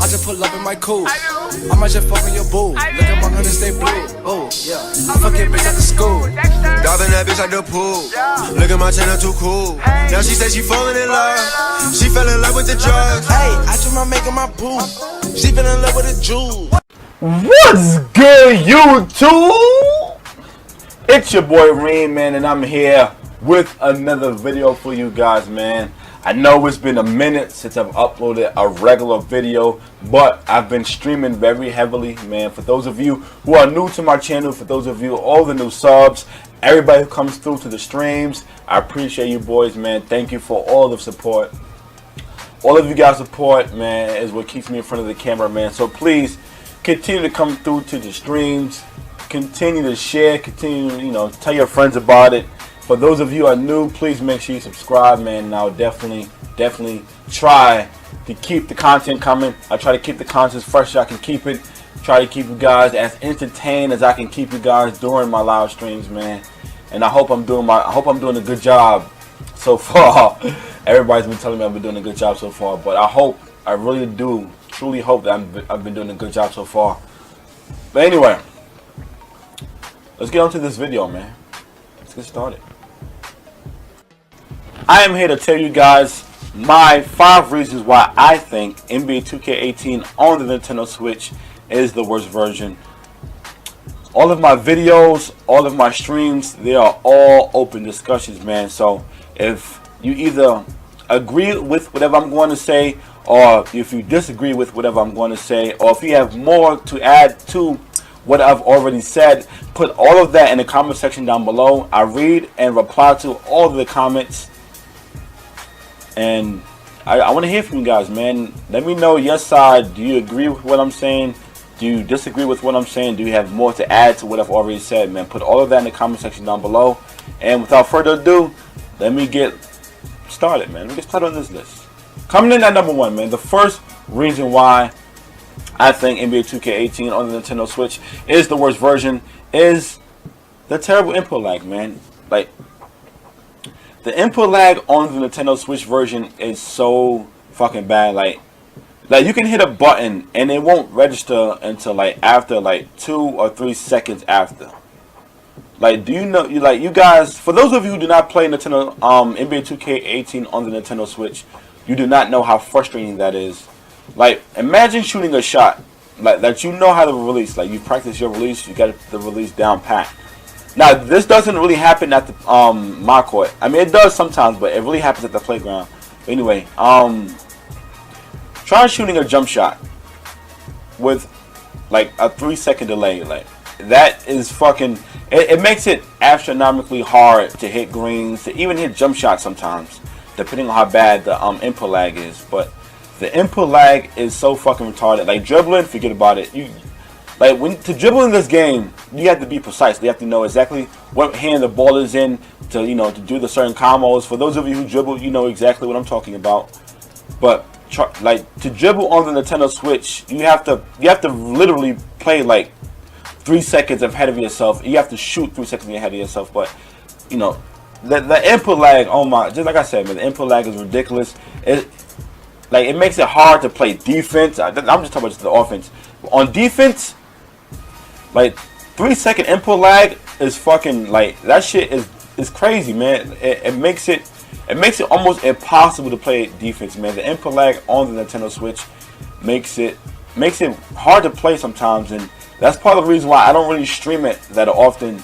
I just pull up in my coupe. I might just fuck on your boo. Look at my honey, stay blue. Oh, yeah. I fucking bitch at the school. Diving that bitch like the pool. Look at my channel, too cool. Now she said she falling in love. She fell in love with the drugs. Hey, I just might make her my boo. She fell in love with the jewel. What's good, YouTube? It's your boy Reem, man, and I'm here with another video for you guys, man. I know it's been a minute since I've uploaded a regular video, but I've been streaming very heavily, man. For those of you who are new to my channel, for those of you, all the new subs, everybody who comes through to the streams, I appreciate you boys, man. Thank you for all the support. All of you guys' support, man, is what keeps me in front of the camera, man. So please continue to come through to the streams, continue to share, continue, tell your friends about it. For those of you who are new, please make sure you subscribe, man. And I'll definitely try to keep the content coming. I try to keep the content as fresh as I can keep it. Try to keep you guys as entertained as I can keep you guys during my live streams, man. And I hope I'm doing a good job so far. Everybody's been telling me I've been doing a good job so far, but I really do truly hope that I've been doing a good job so far. But anyway, let's get on to this video, man. Let's get started. I am here to tell you guys my 5 reasons why I think NBA 2K18 on the Nintendo Switch is the worst version. All of my videos, all of my streams, they are all open discussions, man. So if you either agree with whatever I'm going to say, or if you disagree with whatever I'm going to say, or if you have more to add to what I've already said, put all of that in the comment section down below. I read and reply to all of the comments. And I want to hear from you guys, man. Let me know your side. Do you agree with what I'm saying? Do you disagree with what I'm saying? Do you have more to add to what I've already said, man? Put all of that in the comment section down below. And without further ado, let me get started, man. Let me get started on this list. Coming in at number 1, man. The first reason why I think NBA 2K18 on the Nintendo Switch is the worst version is the terrible input lag, man. Like, the input lag on the Nintendo Switch version is so fucking bad. Like you can hit a button and it won't register until after 2 or 3 seconds after. Like, do you know, you guys, for those of you who do not play Nintendo NBA 2K18 on the Nintendo Switch, you do not know how frustrating that is. Like, imagine shooting a shot that you know how to release. Like, you practice your release, you got the release down pat. Now, this doesn't really happen at the my court. I mean, it does sometimes, but it really happens at the playground. But anyway, try shooting a jump shot with a 3-second delay. Like, that is fucking. It makes it astronomically hard to hit greens, to even hit jump shots sometimes, depending on how bad the input lag is. But the input lag is so fucking retarded. Like, dribbling, forget about it. To dribble in this game, you have to be precise. You have to know exactly what hand the ball is in to to do the certain combos. For those of you who dribble, you know exactly what I'm talking about. But to dribble on the Nintendo Switch, you have to literally play 3 seconds ahead of yourself. You have to shoot 3 seconds ahead of yourself. But the input lag, oh my, just like I said, man, the input lag is ridiculous. It makes it hard to play defense. I'm just talking about the offense. On defense, 3-second input lag is fucking that shit is crazy, man. It makes it almost impossible to play defense, man. The input lag on the Nintendo Switch makes it hard to play sometimes, and that's part of the reason why I don't really stream it that often.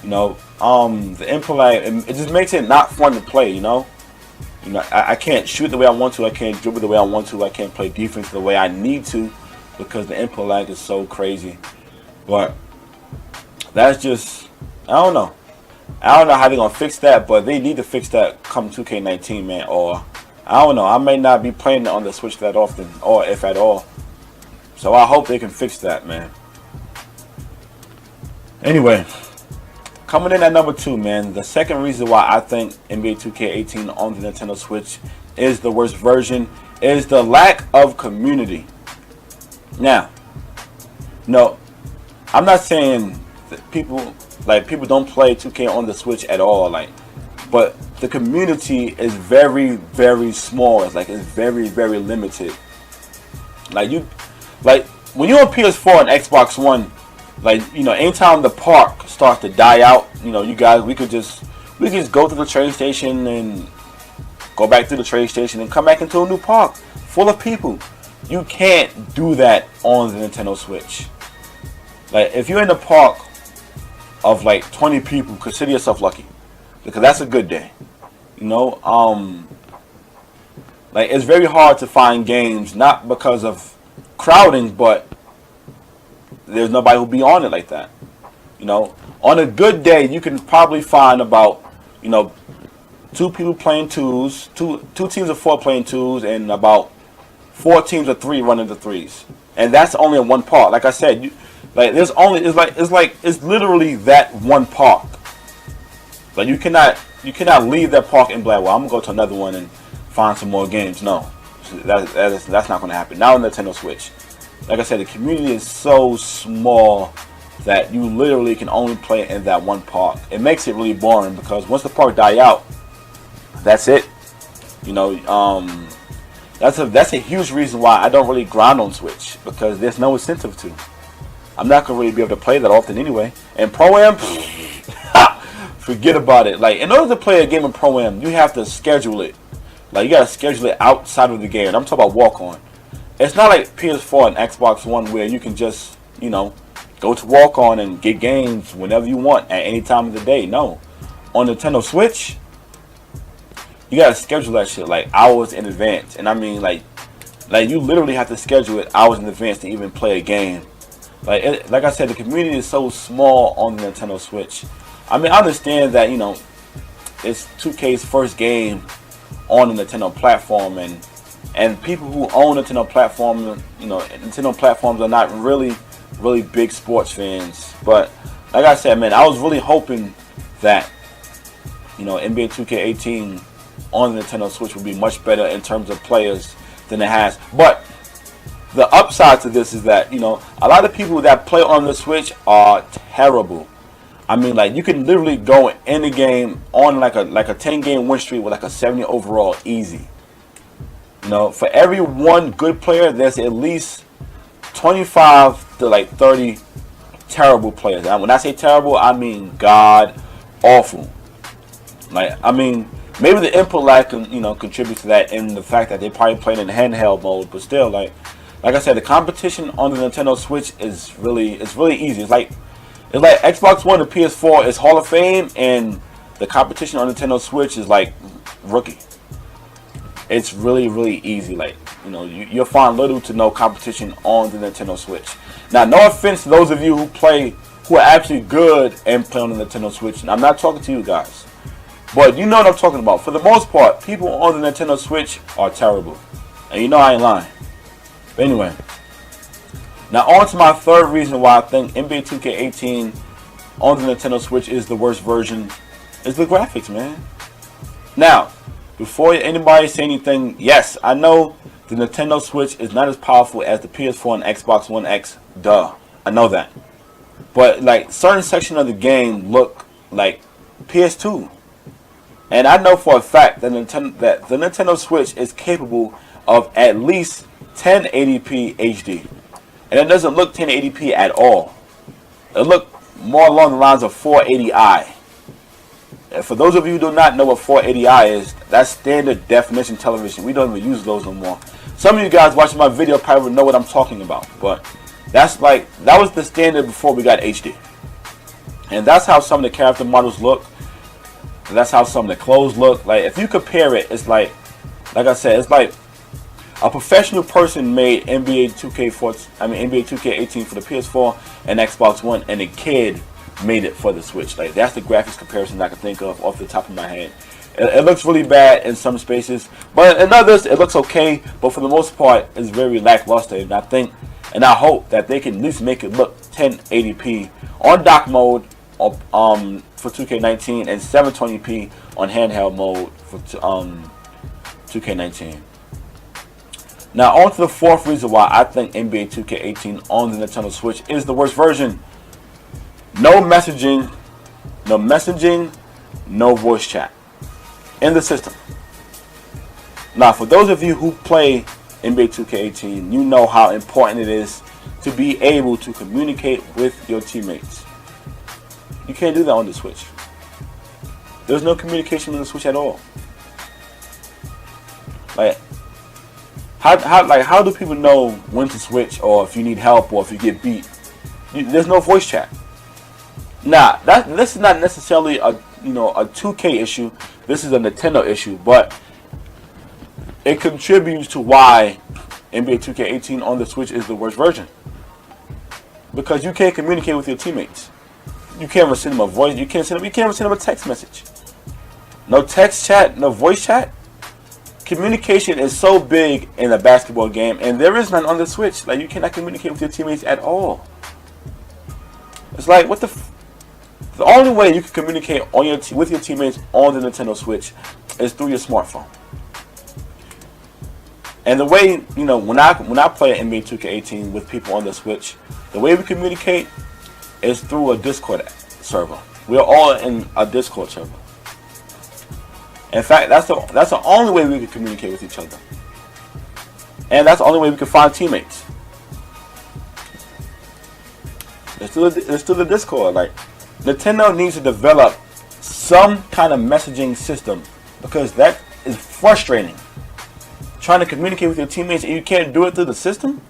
The input lag, it just makes it not fun to play. I can't shoot the way I want to. I can't dribble the way I want to. I can't play defense the way I need to because the input lag is so crazy. But that's just, I don't know how they're gonna fix that, but they need to fix that come 2K19, man. Or I don't know, I may not be playing it on the Switch that often, or if at all. So I hope they can fix that, man. Anyway, coming in at number 2, man. The second reason why I think NBA 2K18 on the Nintendo Switch is the worst version is the lack of community. Now, no, I'm not saying that people don't play 2K on the Switch at all, but the community is very, very small. It's very, very limited. Like when you're on PS4 and Xbox One, like, you know, anytime the park starts to die out, you know, you guys, we could just go to the train station and go back to the train station and come back into a new park full of people. You can't do that on the Nintendo Switch. Like, if you're in a park of like 20 people, consider yourself lucky, because that's a good day. You know, like, it's very hard to find games, not because of crowding, but there's nobody who'll be on it like that. You know, on a good day, you can probably find about, you know, 2 people playing twos, two teams of 4 playing twos, and about 4 teams of 3 running the threes. And that's only in one park. Like I said, it's literally that one park. Like, you cannot leave that park and be like, well, I'm gonna go to another one and find some more games. No, that's not gonna happen. Now on Nintendo Switch, like I said, the community is so small that you literally can only play in that one park. It makes it really boring, because once the park die out, that's it. You know, that's a huge reason why I don't really grind on Switch, because there's no incentive to. I'm not gonna really be able to play that often anyway. And Pro-Am, forget about it. Like, in order to play a game of Pro-Am, you have to schedule it. Like, you gotta schedule it outside of the game. I'm talking about walk-on. It's not like PS4 and Xbox One where you can just, you know, go to walk-on and get games whenever you want at any time of the day. No. On Nintendo Switch, you gotta schedule that shit like hours in advance. And I mean, like you literally have to schedule it hours in advance to even play a game. Like I said, the community is so small on the Nintendo Switch. I mean, I understand that, you know, it's 2K's first game on the Nintendo platform, and people who own Nintendo platform, you know, Nintendo platforms are not really big sports fans. But like I said, man, I was really hoping that, you know, NBA 2K18 on the Nintendo Switch would be much better in terms of players than it has. But the upside to this is that, you know, a lot of people that play on the Switch are terrible. I mean, like, you can literally go in the game on like a 10-game win streak with like a 70 overall easy. You know, for every one good player, there's at least 25 to like 30 terrible players. And when I say terrible, I mean god awful. Like, I mean, maybe the input lag can, you know, contribute to that, in the fact that they probably playing in handheld mode. But still, like I said, the competition on the Nintendo Switch is really easy. It's like Xbox One and PS4 is Hall of Fame, and the competition on Nintendo Switch is like rookie. It's really easy. Like, you know, you'll find little to no competition on the Nintendo Switch. Now, no offense to those of you who are actually good and play on the Nintendo Switch. And I'm not talking to you guys, but you know what I'm talking about. For the most part, people on the Nintendo Switch are terrible, and you know I ain't lying. But anyway, now on to my third reason why I think NBA 2K18 on the Nintendo Switch is the worst version, is the graphics, man. Now, before anybody say anything, yes, I know the Nintendo Switch is not as powerful as the PS4 and Xbox One X. Duh, I know that. But like, certain sections of the game look like PS2. And I know for a fact that the Nintendo Switch is capable of at least 1080p HD. And it doesn't look 1080p at all. It looks more along the lines of 480i. And for those of you who do not know what 480i is, that's standard definition television. We don't even use those no more. Some of you guys watching my video probably know what I'm talking about. But that was the standard before we got HD. And that's how some of the character models look. That's how some of the clothes look. Like, if you compare it, it's like I said, it's like a professional person made NBA 2K18 for the PS4 and Xbox One, and a kid made it for the Switch. Like, that's the graphics comparison I can think of off the top of my head. It looks really bad in some spaces, but in others it looks okay. But for the most part, it's very lackluster. And I think, and I hope that they can at least make it look 1080p on dock mode for 2K19 and 720p on handheld mode for 2K19. Now on to the fourth reason why I think NBA 2K18 on the Nintendo Switch is the worst version. No messaging, no voice chat in the system. Now, for those of you who play NBA 2K18, you know how important it is to be able to communicate with your teammates. You can't do that on the Switch. There's no communication on the Switch at all. Like, how do people know when to switch, or if you need help, or if you get beat? There's no voice chat. Nah, this is not necessarily a 2K issue. This is a Nintendo issue, but it contributes to why NBA 2K18 on the Switch is the worst version. Because you can't communicate with your teammates. You can't even send them a voice. You can't even send them a text message. No text chat, no voice chat. Communication is so big in a basketball game, and there is none on the Switch. Like, you cannot communicate with your teammates at all. It's like, what the the only way you can communicate on with your teammates on the Nintendo Switch is through your smartphone. And the way, when I play NBA 2K18 with people on the Switch, the way we communicate is through a Discord server. We're all in a Discord server. In fact, that's the only way we can communicate with each other. And that's the only way we can find teammates. Let's do the Discord. Like, Nintendo needs to develop some kind of messaging system, because that is frustrating. Trying to communicate with your teammates and you can't do it through the system?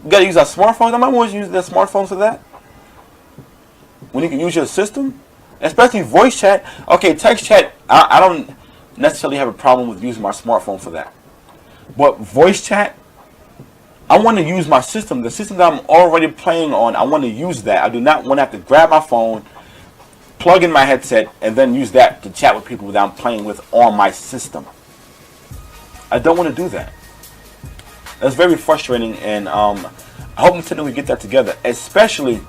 You gotta use our smartphones. I'm always using their smartphones for that. When you can use your system, especially voice chat. Okay, text chat, I don't necessarily have a problem with using my smartphone for that. But voice chat, I want to use my system. The system that I'm already playing on, I want to use that. I do not want to have to grab my phone, plug in my headset, and then use that to chat with people that I'm playing with on my system. I don't want to do that. That's very frustrating, and I hope Nintendo will get that together, especially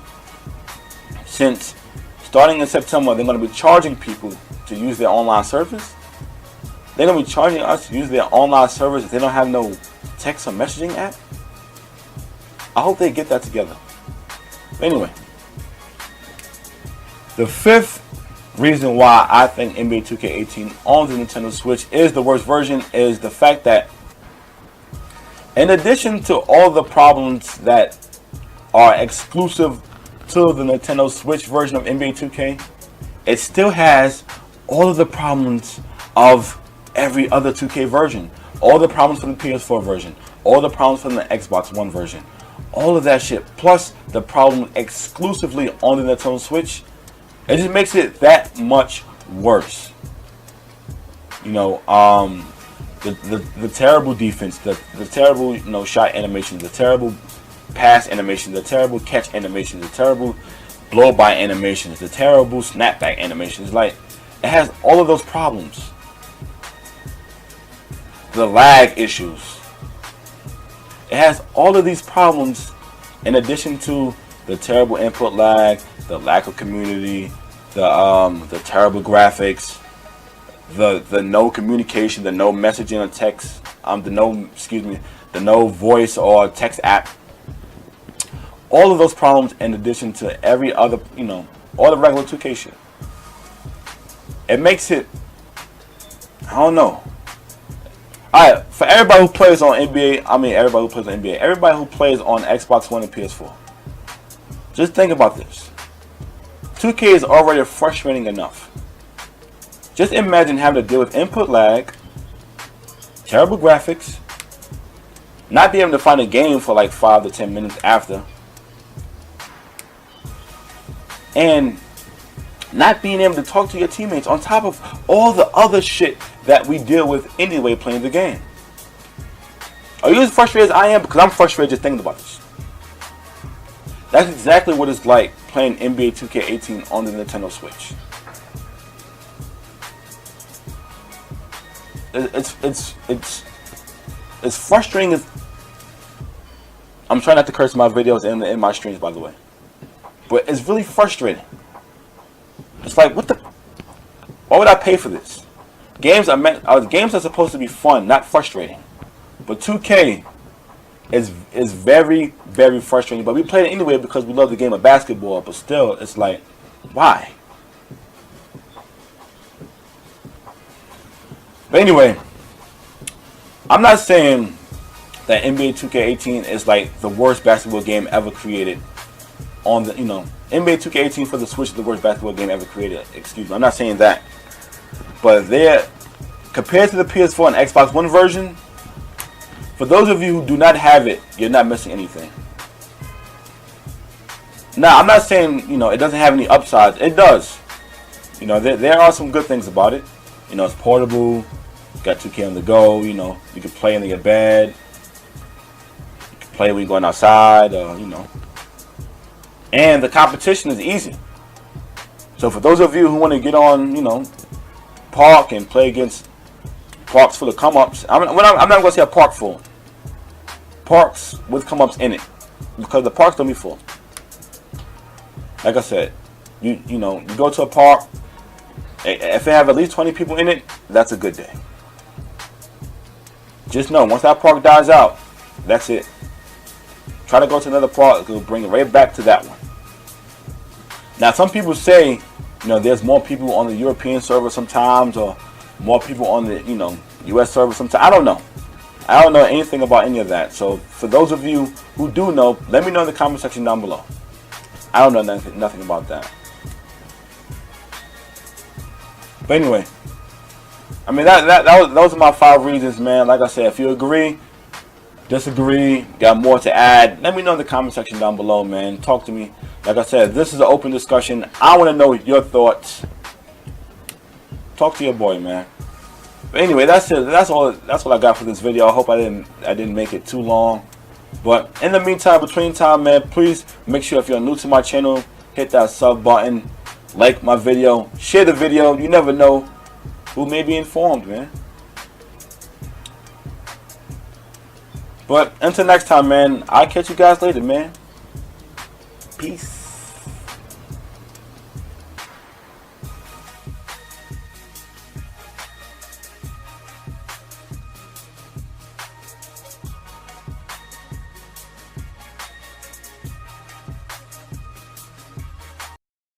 since starting in September, they're going to be charging people to use their online service. They're going to be charging us to use their online service if they don't have no text or messaging app. I hope they get that together. But anyway, the fifth reason why I think NBA 2K18 on the Nintendo Switch is the worst version is the fact that, in addition to all the problems that are exclusive to the Nintendo Switch version of NBA 2K, it still has all of the problems of every other 2K version. All the problems from the PS4 version. All the problems from the Xbox One version. All of that shit. Plus the problem exclusively on the Nintendo Switch. It just makes it that much worse. The terrible defense, the terrible shot animation, the terrible pass animation, the terrible catch animation, the terrible blow by animations, the terrible snapback animations. Like, it has all of those problems. The lag issues. It has all of these problems in addition to the terrible input lag, the lack of community, the terrible graphics, the no communication, the no messaging or text, the no voice or text app. All of those problems in addition to every other, all the regular 2K shit. It makes it, I don't know. Alright, for everybody who plays on NBA, everybody who plays on Xbox One and PS4, just think about this. 2K is already frustrating enough. Just imagine having to deal with input lag, terrible graphics, not being able to find a game for like 5 to 10 minutes after, and not being able to talk to your teammates on top of all the other shit that we deal with anyway playing the game. Are you as frustrated as I am? Because I'm frustrated just thinking about this. That's exactly what it's like playing NBA 2K18 on the Nintendo Switch. It's frustrating as... I'm trying not to curse my videos and in my streams, by the way. But it's really frustrating. It's like, why would I pay for this? Games are supposed to be fun, not frustrating. But 2K is very, very frustrating. But we play it anyway because we love the game of basketball. But still, it's like, why? But anyway, I'm not saying that NBA 2K18 is like the worst basketball game ever created on the, NBA 2K18 for the Switch is the worst basketball game ever created. Excuse me, I'm not saying that. But they're, compared to the PS4 and Xbox One version, for those of you who do not have it, you're not missing anything. Now, I'm not saying, it doesn't have any upsides. It does. There are some good things about it. It's portable. Got 2K on the go. You can play in your bed. You can play when you're going outside. And the competition is easy. So for those of you who want to get on, park and play against parks full of come-ups. I'm not going to say a park full. Parks with come-ups in it. Because the parks don't be full. Like I said, you go to a park. If it have at least 20 people in it, that's a good day. Just know, once that park dies out, that's it. Try to go to another park. It'll bring it right back to that one. Now, some people say, there's more people on the European server sometimes, or more people on the, US server sometimes. I don't know. I don't know anything about any of that. So, for those of you who do know, let me know in the comment section down below. I don't know nothing about that. But anyway, I mean those are my 5 reasons, man. Like I said, if you agree, disagree, got more to add, let me know in the comment section down below, man. Talk to me. Like I said, this is an open discussion. I want to know your thoughts. Talk to your boy, man. But anyway, that's it. That's all I got for this video. I hope I didn't make it too long. But in the meantime, between time, man, please make sure if you're new to my channel, hit that sub button, like my video, share the video. You never know who may be informed, man. But until next time, man, I'll catch you guys later, man. Peace.